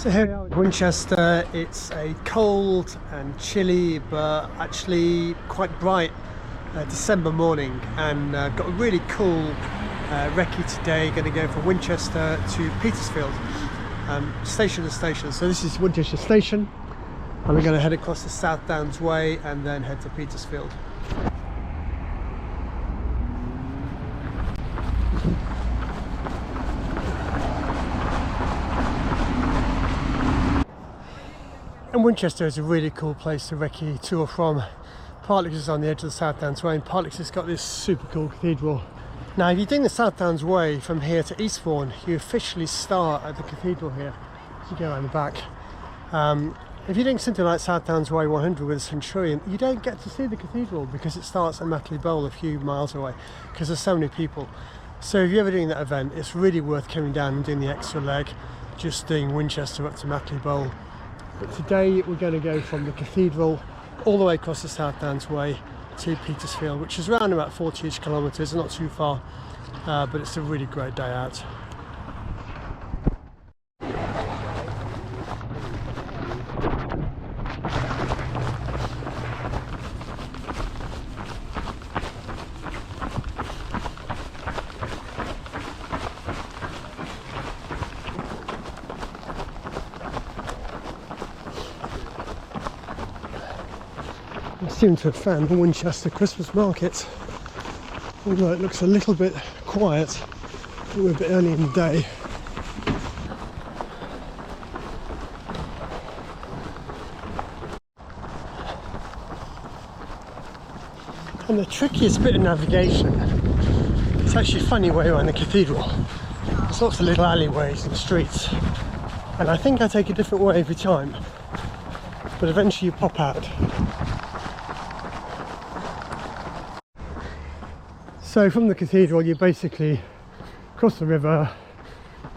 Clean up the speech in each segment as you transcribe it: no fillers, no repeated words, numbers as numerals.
So here we are in Winchester. It's a cold and chilly but actually quite bright December morning, and got a really cool recce today. Going to go from Winchester to Petersfield, station to station. So this is Winchester station and we're going to head across the South Downs Way and then head to Petersfield. And Winchester is a really cool place to recce to or from, partly because it's on the edge of the South Downs Way and partly because it's got this super cool cathedral. Now if you're doing the South Downs Way from here to Eastbourne, you officially start at the cathedral here as you go around the back. If you're doing something like South Downs Way 100 with a Centurion, you don't get to see the cathedral because it starts at Matley Bowl a few miles away because there's so many people. So if you're ever doing that event, it's really worth coming down and doing the extra leg, just doing Winchester up to Matley Bowl. But today we're going to go from the cathedral all the way across the South Downs Way to Petersfield, which is around about 40-ish kilometres, not too far, but it's a really great day out. I seem to have found the Winchester Christmas market, although it looks a little bit quiet. We're a bit early in the day. And the trickiest bit of navigation, it's actually a funny way around the cathedral. There's lots of little alleyways and streets, and I think I take a different way every time, but eventually you pop out. So from the cathedral you basically cross the river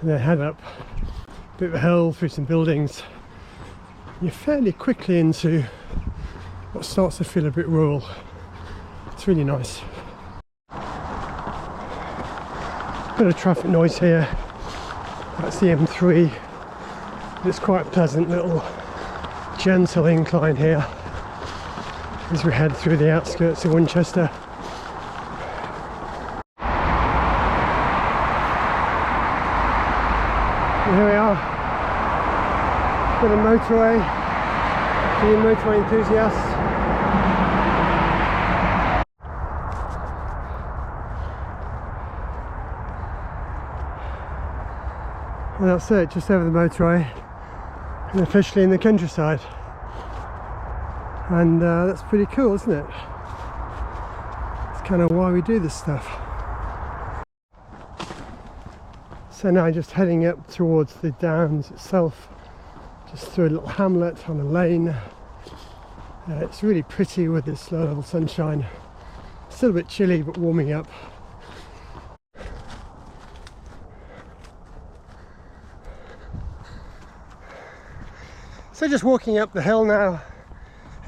and then head up a bit of a hill through some buildings. You're fairly quickly into what starts to feel a bit rural. It's really nice. Bit of traffic noise here. That's the M3. It's quite a pleasant little gentle incline here as we head through the outskirts of Winchester. Here we are, bit of motorway for you motorway enthusiasts. And that's it, just over the motorway and officially in the countryside. And that's pretty cool, isn't it? It's kind of why we do this stuff. So now just heading up towards the Downs itself, just through a little hamlet on a lane. It's really pretty with this low level sunshine. Still a bit chilly but warming up. So just walking up the hill now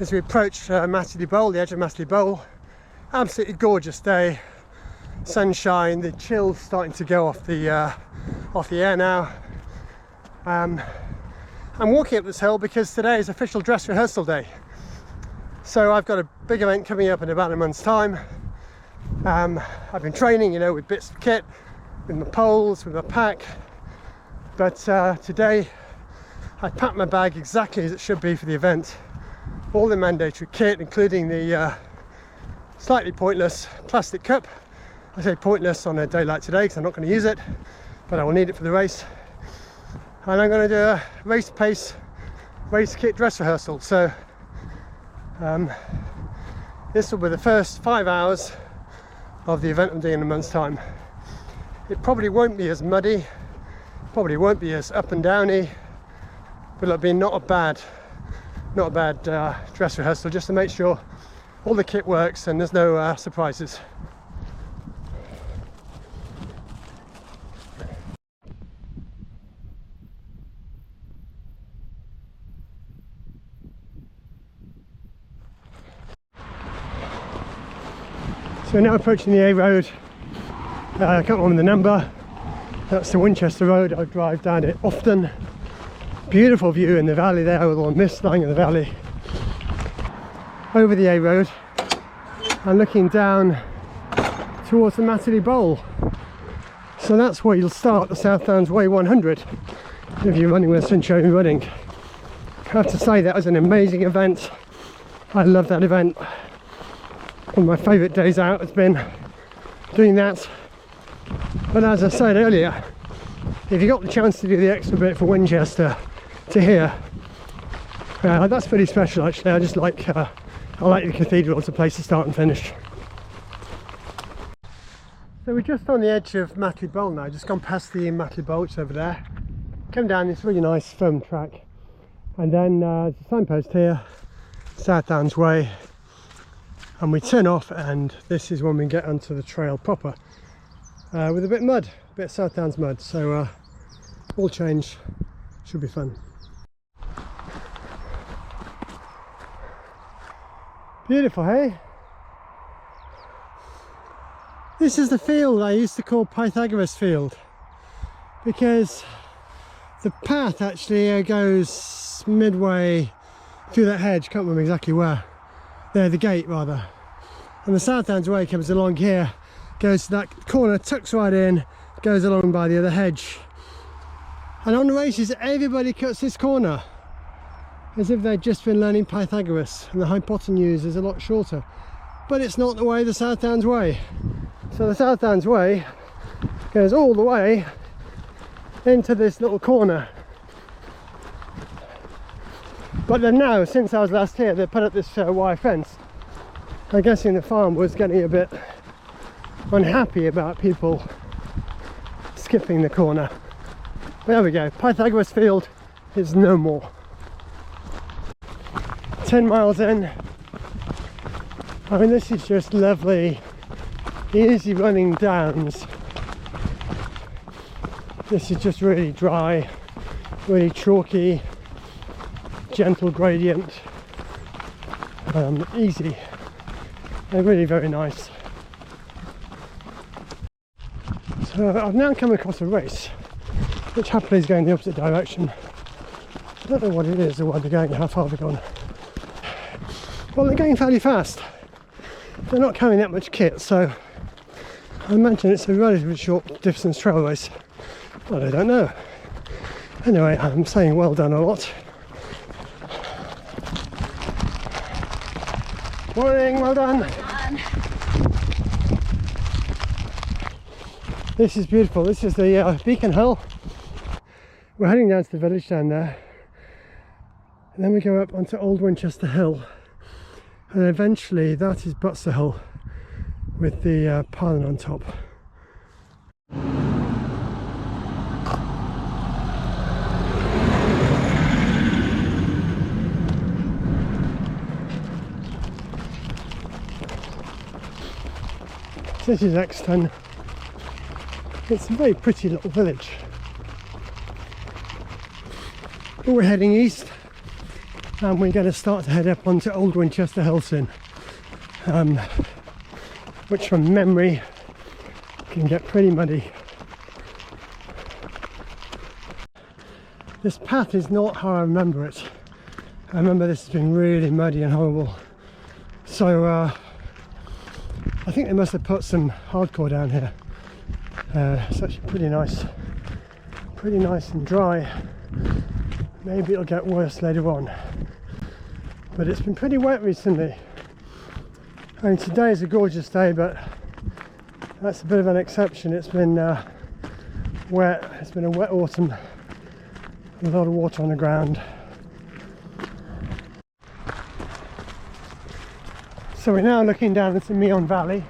as we approach Matley Bowl, the edge of Matley Bowl. Absolutely gorgeous day. Sunshine, the chill's starting to go off the air now. I'm walking up this hill because today is official dress rehearsal day. So I've got a big event coming up in about a month's time. I've been training, you know, with bits of kit, with my poles, with my pack. But today I packed my bag exactly as it should be for the event. All the mandatory kit, including the slightly pointless plastic cup. I say pointless on a day like today because I'm not going to use it, but I will need it for the race. And I'm going to do a race pace, race kit dress rehearsal. So this will be the first 5 hours of the event I'm doing in a month's time. It probably won't be as muddy, probably won't be as up and downy, but it'll be not a bad dress rehearsal, just to make sure all the kit works and there's no surprises. So we're now approaching the A road. I can't remember the number. That's the Winchester road. I drive down it often. Beautiful view in the valley there with all the mist lying in the valley. Over the A road and looking down towards the Matterley Bowl. So that's where you'll start the South Downs Way 100 if you're running with Sunshine Running. I have to say that was an amazing event. I love that event. One of my favourite days out has been doing that. But as I said earlier, if you got the chance to do the extra bit for Winchester to here, that's pretty special actually. I just like I like the cathedral as a place to start and finish. So we're just on the edge of Matterley Bowl now, just gone past the Matterley Bowl, which is over there. Come down this really nice firm track, and then there's a signpost here, South Downs Way, and we turn off, and this is when we get onto the trail proper, with a bit of mud, a bit of South Downs mud, so all change, should be fun. Beautiful, hey? This is the field I used to call Pythagoras Field, because the path actually goes midway through that hedge, can't remember exactly where, there, the gate rather, and the South Downs Way comes along here, goes to that corner, tucks right in, goes along by the other hedge, and on the races everybody cuts this corner as if they'd just been learning Pythagoras, and the hypotenuse is a lot shorter, but it's not the way the South Downs Way. So the South Downs Way goes all the way into this little corner. But then now, since I was last here, they put up this wire fence. I'm guessing the farm was getting a bit unhappy about people skipping the corner. But there we go, Pythagoras Field is no more. 10 miles in. I mean, this is just lovely, easy running downs. This is just really dry, really chalky, gentle gradient, easy, and really very nice. So I've now come across a race which happily is going the opposite direction. I don't know what it is or where they're going, how far they've gone. Well, they're going fairly fast. They're not carrying that much kit, so I imagine it's a relatively short distance trail race. Well, I don't know. Anyway, I'm saying well done a lot. Morning, well done. Well done. This is beautiful. This is the Beacon Hill. We're heading down to the village down there, and then we go up onto Old Winchester Hill, and eventually that is Butser Hill with the pylon on top. This is Exton. It's a very pretty little village. We're heading east, and we're going to start to head up onto Old Winchester Hill soon, which from memory can get pretty muddy. This path is not how I remember it. I remember this has been really muddy and horrible, so I think they must have put some hardcore down here. It's actually pretty nice and dry. Maybe it'll get worse later on, but it's been pretty wet recently. I mean, today is a gorgeous day, but that's a bit of an exception. It's been wet. It's been a wet autumn, a lot of water on the ground. So we're now looking down into Meon Valley.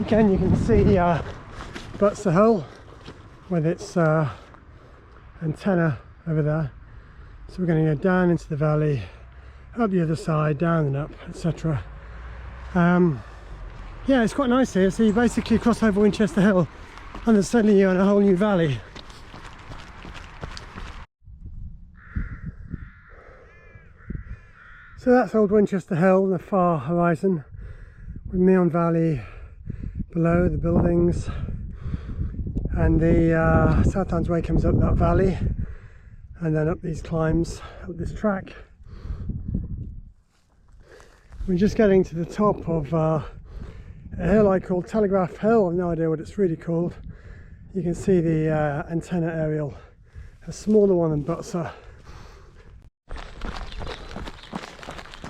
Again, you can see Butser Hill with its antenna over there. So we're going to go down into the valley, up the other side, down and up, etc. Yeah, it's quite nice here. So you basically cross over Winchester Hill and then suddenly you're in a whole new valley. So that's Old Winchester Hill, the far horizon, with Meon Valley below, the buildings. and the South Downs Way comes up that valley and then up these climbs, up this track. We're just getting to the top of a hill I call Telegraph Hill. I've no idea what it's really called. You can see the antenna aerial, a smaller one than Butser.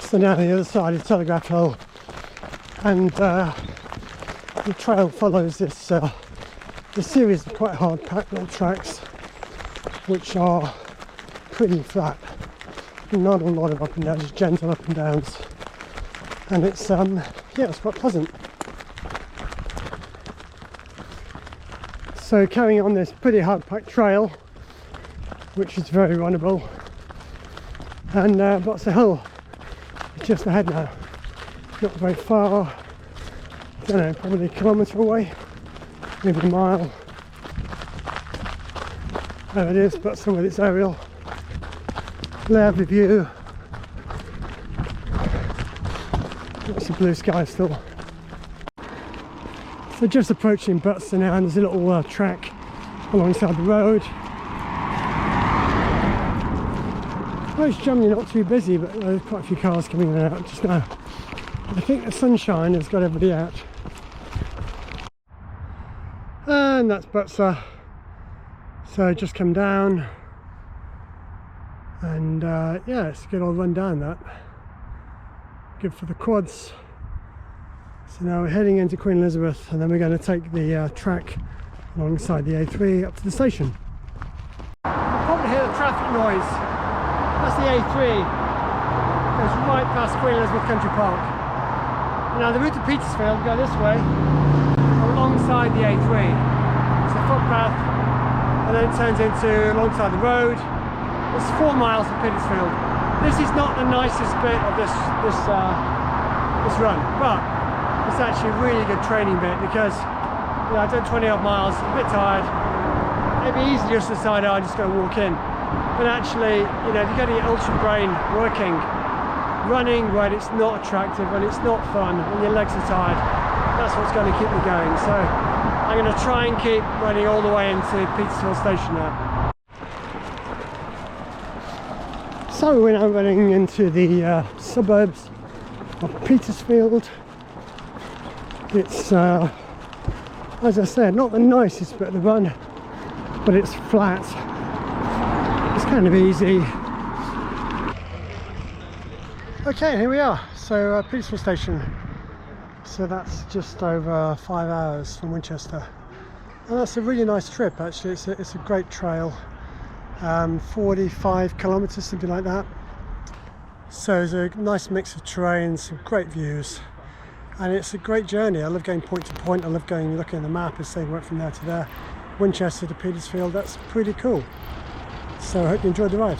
So now the other side is Telegraph Hill, and the trail follows this series of quite hard packed little tracks which are pretty flat, not a lot of up and downs, just gentle up and downs, and it's it's quite pleasant. So carrying on this pretty hard packed trail, which is very runnable, and Butser Hill is just ahead now, not very far, I don't know, probably a kilometre away, maybe a mile. There it is, Butser with its aerial. Lovely view. Lots of blue sky still. So just approaching Butser now, and there's a little track alongside the road. Well, it's generally not too busy, but there's quite a few cars coming in and out just now. I think the sunshine has got everybody out. And that's Butser. So just come down, and yeah, it's a good old run down that. Good for the quads. So now we're heading into Queen Elizabeth, and then we're going to take the track alongside the A3 up to the station. You probably hear the traffic noise. That's the A3. Goes right past Queen Elizabeth Country Park. Now the route to Petersfield, go this way, alongside the A3. It's a footpath, and then it turns into alongside the road. It's 4 miles to Petersfield. This is not the nicest bit of this run, but it's actually a really good training bit because I've done 20 odd miles, a bit tired. It'd be easy just to decide, I'm just going to walk in. But actually, if you get your ultra brain working, running when it's not attractive, when it's not fun, when your legs are tired, that's what's going to keep me going. So I'm going to try and keep running all the way into Petersfield station now. So we're now running into the suburbs of Petersfield. It's, as I said, not the nicest bit of the run, but it's flat. It's kind of easy. Okay, here we are. So Petersfield station. So that's just over 5 hours from Winchester, and that's a really nice trip. Actually, it's a great trail. 45 kilometers, something like that. So it's a nice mix of terrain, some great views, and it's a great journey. I love going point to point. I love going looking at the map and saying went from there to there. Winchester to Petersfield, that's pretty cool. So I hope you enjoyed the ride.